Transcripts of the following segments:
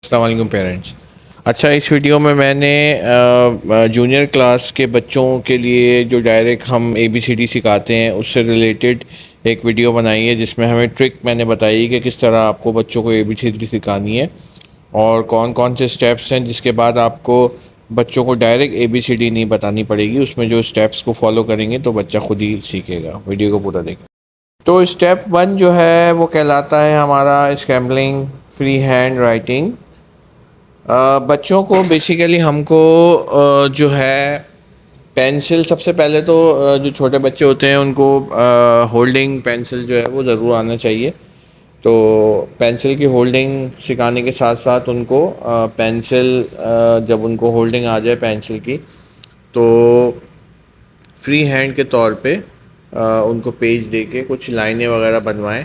अस्सलाम वालेकुम पेरेंट्स। अच्छा, इस वीडियो में मैंने जूनियर क्लास के बच्चों के लिए जो डायरेक्ट हम ABCD सिखाते हैं उससे रिलेटेड एक वीडियो बनाई है, जिसमें हमें ट्रिक मैंने बताई कि किस तरह आपको बच्चों को ABCD सिखानी है और कौन कौन से स्टेप्स हैं जिसके बाद आपको बच्चों को डायरेक्ट ABCD नहीं बतानी पड़ेगी। उसमें जो स्टेप्स को फॉलो करेंगे तो बच्चा खुद ही सीखेगा। वीडियो को पूरा देखें। तो स्टेप 1 जो है वो कहलाता है हमारा स्क्रैम्बलिंग फ्री हैंड राइटिंग। बच्चों को बेसिकली हमको जो है पेंसिल, सबसे पहले तो जो छोटे बच्चे होते हैं उनको होल्डिंग पेंसिल जो है वो ज़रूर आना चाहिए। तो पेंसिल की होल्डिंग सिखाने के साथ साथ उनको पेंसिल, जब उनको होल्डिंग आ जाए पेंसिल की, तो फ्री हैंड के तौर पे उनको पेज दे के कुछ लाइनें वगैरह बनवाएं,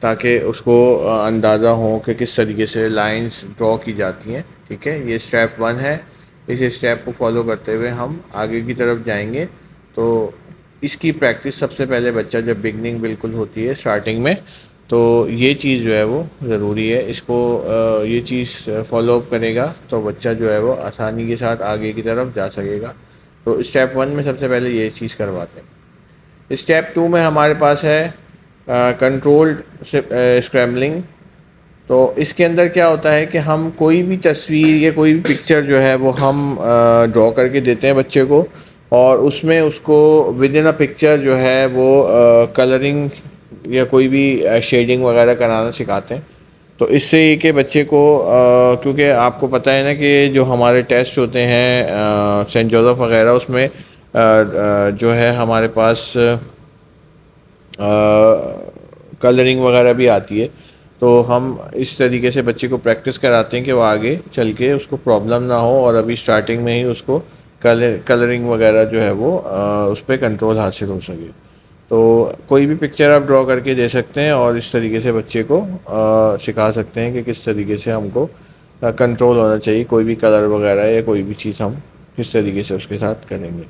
ताकि उसको अंदाज़ा हो कि किस तरीके से लाइंस ड्रॉ की जाती हैं। ठीक है, ये स्टेप 1 है। इस स्टेप को फॉलो करते हुए हम आगे की तरफ जाएंगे। तो इसकी प्रैक्टिस सबसे पहले बच्चा जब बिगनिंग बिल्कुल होती है स्टार्टिंग में, तो ये चीज़ जो है वो ज़रूरी है। इसको ये चीज़ फॉलो अप करेगा तो बच्चा जो है वो आसानी के साथ आगे की तरफ जा सकेगा। तो स्टेप 1 में सबसे पहले ये चीज़ करवाते हैं। स्टेप 2 में हमारे पास है कंट्रोल्ड स्क्रैम्बलिंग। तो इसके अंदर क्या होता है कि हम कोई भी तस्वीर या कोई भी पिक्चर जो है वो हम ड्रॉ करके देते हैं बच्चे को, और उसमें उसको विद इन अ पिक्चर जो है वो कलरिंग या कोई भी शेडिंग वगैरह कराना सिखाते हैं। तो इससे ये कि बच्चे को क्योंकि आपको पता है ना कि जो हमारे टेस्ट होते हैं सेंट जोसेफ वगैरह, उसमें जो है हमारे पास कलरिंग वगैरह भी आती है। तो हम इस तरीके से बच्चे को प्रैक्टिस कराते हैं कि वो आगे चल के उसको प्रॉब्लम ना हो, और अभी स्टार्टिंग में ही उसको कलरिंग वगैरह जो है वो उस पर कंट्रोल हासिल हो सके। तो कोई भी पिक्चर आप ड्रॉ करके दे सकते हैं और इस तरीके से बच्चे को सिखा सकते हैं कि किस तरीके से हमको कंट्रोल होना चाहिए, कोई भी कलर वगैरह या कोई भी चीज़ हम किस तरीके से उसके साथ करेंगे।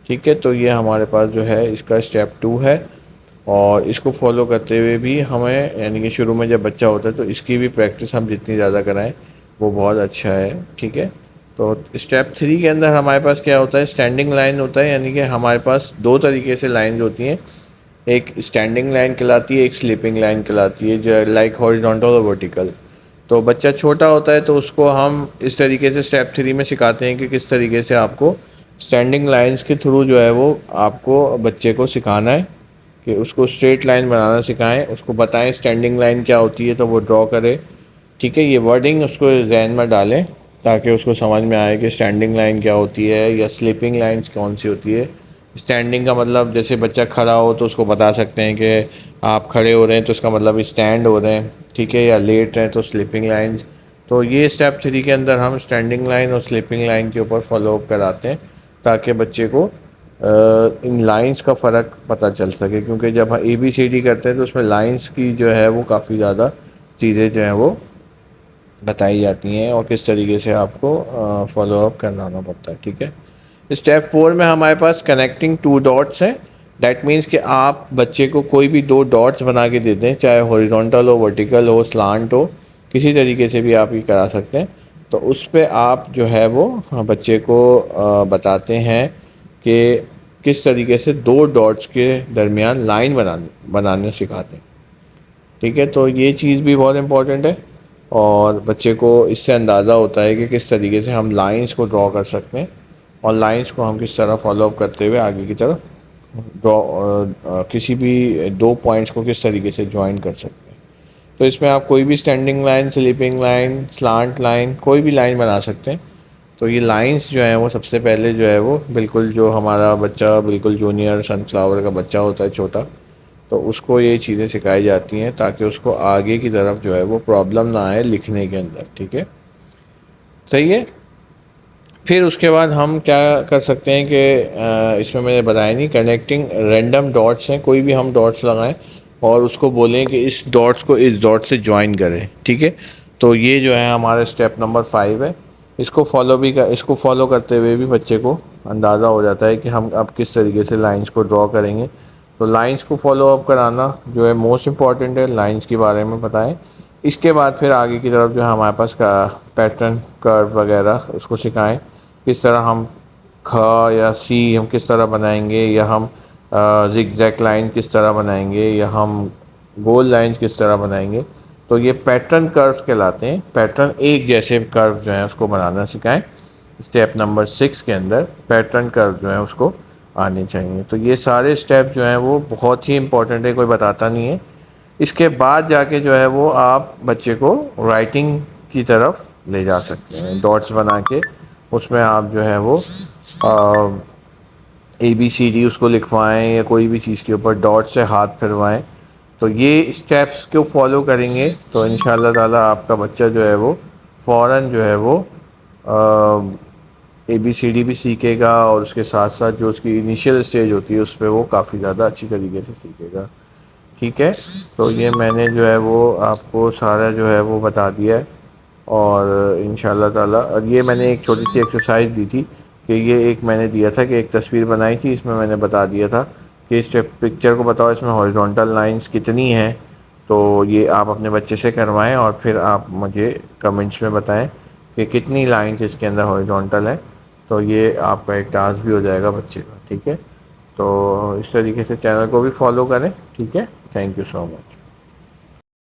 ठीक है, तो ये हमारे पास जो है इसका स्टेप 2 है, और इसको फॉलो करते हुए भी हमें, यानी कि शुरू में जब बच्चा होता है तो इसकी भी प्रैक्टिस हम जितनी ज़्यादा कराएं वो बहुत अच्छा है। ठीक है, तो स्टेप 3 के अंदर हमारे पास क्या होता है, स्टैंडिंग लाइन होता है। यानी कि हमारे पास दो तरीके से लाइन होती हैं, एक स्टैंडिंग लाइन कहलाती है, एक स्लीपिंग लाइन कहलाती है, जो लाइक हॉरिजॉन्टल और वर्टिकल। तो बच्चा छोटा होता है तो उसको हम इस तरीके से स्टेप 3 में सिखाते हैं कि किस तरीके से आपको स्टैंडिंग लाइंस के थ्रू जो है वो आपको बच्चे को सिखाना है, कि उसको स्ट्रेट लाइन बनाना सिखाएं, उसको बताएं स्टैंडिंग लाइन क्या होती है तो वो ड्रॉ करे। ठीक है, ये वर्डिंग उसको जहन में डालें ताकि उसको समझ में आए कि स्टैंडिंग लाइन क्या होती है या स्लीपिंग लाइंस कौन सी होती है। स्टैंडिंग का मतलब जैसे बच्चा खड़ा हो तो उसको बता सकते हैं कि आप खड़े हो रहे हैं तो इसका मतलब स्टैंड हो रहे हैं। ठीक है, या लेट रहे हैं तो स्लीपिंग लाइंस। तो ये स्टेप 3 के अंदर हम स्टैंडिंग लाइन और स्लीपिंग लाइन के ऊपर फॉलो अप कराते हैं, ताकि बच्चे को इन लाइंस का फ़र्क पता चल सके। क्योंकि जब हम ABCD करते हैं तो उसमें लाइंस की जो है वो काफ़ी ज़्यादा चीज़ें जो हैं वो बताई जाती हैं और किस तरीके से आपको फॉलो अप करना पड़ता है। ठीक है, स्टेप 4 में हमारे पास कनेक्टिंग 2 डॉट्स हैं। डैट मीन्स कि आप बच्चे को कोई भी 2 डॉट्स बना के दे दें, चाहे हॉरिजॉन्टल हो, वर्टिकल हो, स्लांट हो, किसी तरीके से भी आप ये करा सकते हैं। तो उस पे आप जो है वो बच्चे को बताते हैं कि किस तरीके से 2 डॉट्स के दरमियान लाइन बनाने सिखाते हैं। ठीक है, तो ये चीज़ भी बहुत इम्पॉर्टेंट है, और बच्चे को इससे अंदाज़ा होता है कि किस तरीके से हम लाइंस को ड्रॉ कर सकते हैं, और लाइंस को हम किस तरह फॉलो अप करते हुए आगे की तरफ ड्रॉ किसी भी 2 पॉइंट्स को किस तरीके से जॉइन कर सकते हैं। तो इसमें आप कोई भी standing line, sleeping line, slant line, कोई भी लाइन बना सकते हैं। तो ये लाइंस जो हैं वो सबसे पहले जो है वो बिल्कुल, जो हमारा बच्चा बिल्कुल जूनियर सनफ्लावर का बच्चा होता है छोटा, तो उसको ये चीज़ें सिखाई जाती हैं ताकि उसको आगे की तरफ जो है वो प्रॉब्लम ना आए लिखने के अंदर। ठीक है, सही है। फिर उसके बाद हम क्या कर सकते हैं कि इसमें मैंने बताया नहीं, कनेक्टिंग रैंडम डॉट्स हैं, कोई भी हम डॉट्स लगाएं और उसको बोलें कि इस डॉट्स को इस डॉट से ज्वाइन करें। ठीक है, तो ये जो है हमारा स्टेप नंबर 5 है। इसको फॉलो करते हुए भी बच्चे को अंदाज़ा हो जाता है कि हम अब किस तरीके से लाइंस को ड्रॉ करेंगे। तो लाइंस को फॉलो अप कराना जो है मोस्ट इम्पॉर्टेंट है, लाइंस के बारे में बताएं। इसके बाद फिर आगे की तरफ जो है हमारे पास का पैटर्न कर्व वगैरह उसको सिखाएं, किस तरह हम ख या सी हम किस तरह बनाएंगे, या हम जिगजैग लाइन किस तरह बनाएंगे, या हम गोल लाइंस किस तरह बनाएंगे। तो ये पैटर्न कर्व्स कहलाते हैं। पैटर्न एक जैसे कर्व जो है उसको बनाना सिखाएं। स्टेप नंबर 6 के अंदर पैटर्न कर्व जो है उसको आने चाहिए। तो ये सारे स्टेप जो हैं वो बहुत ही इंपॉर्टेंट है, कोई बताता नहीं है। इसके बाद जाके जो है वो आप बच्चे को राइटिंग की तरफ ले जा सकते हैं, डॉट्स बना के उसमें आप जो है वो ABCD उसको लिखवाएं, या कोई भी चीज़ के ऊपर डॉट से हाथ फिरवाएं। तो ये स्टेप्स को फॉलो करेंगे तो इंशाल्लाह ताला आपका बच्चा जो है वो फ़ौरन जो है वो ABCD भी सीखेगा, और उसके साथ साथ जो उसकी इनिशियल स्टेज होती है उस पर वो काफ़ी ज़्यादा अच्छी तरीके से सीखेगा। ठीक है, तो ये मैंने जो है वो आपको सारा जो है वो बता दिया है। और इंशाल्लाह ताला, और ये मैंने एक छोटी सी एक्सरसाइज दी थी कि ये एक मैंने दिया था कि एक तस्वीर बनाई थी, इसमें मैंने बता दिया था कि इस पिक्चर को बताओ इसमें हॉरिजॉन्टल लाइंस कितनी हैं। तो ये आप अपने बच्चे से करवाएं और फिर आप मुझे कमेंट्स में बताएं कि कितनी लाइंस इसके अंदर हॉरिजॉन्टल हैं। तो ये आपका एक टास्क भी हो जाएगा बच्चे का। ठीक है, तो इस तरीके से चैनल को भी फॉलो करें। ठीक है, थैंक यू सो मच।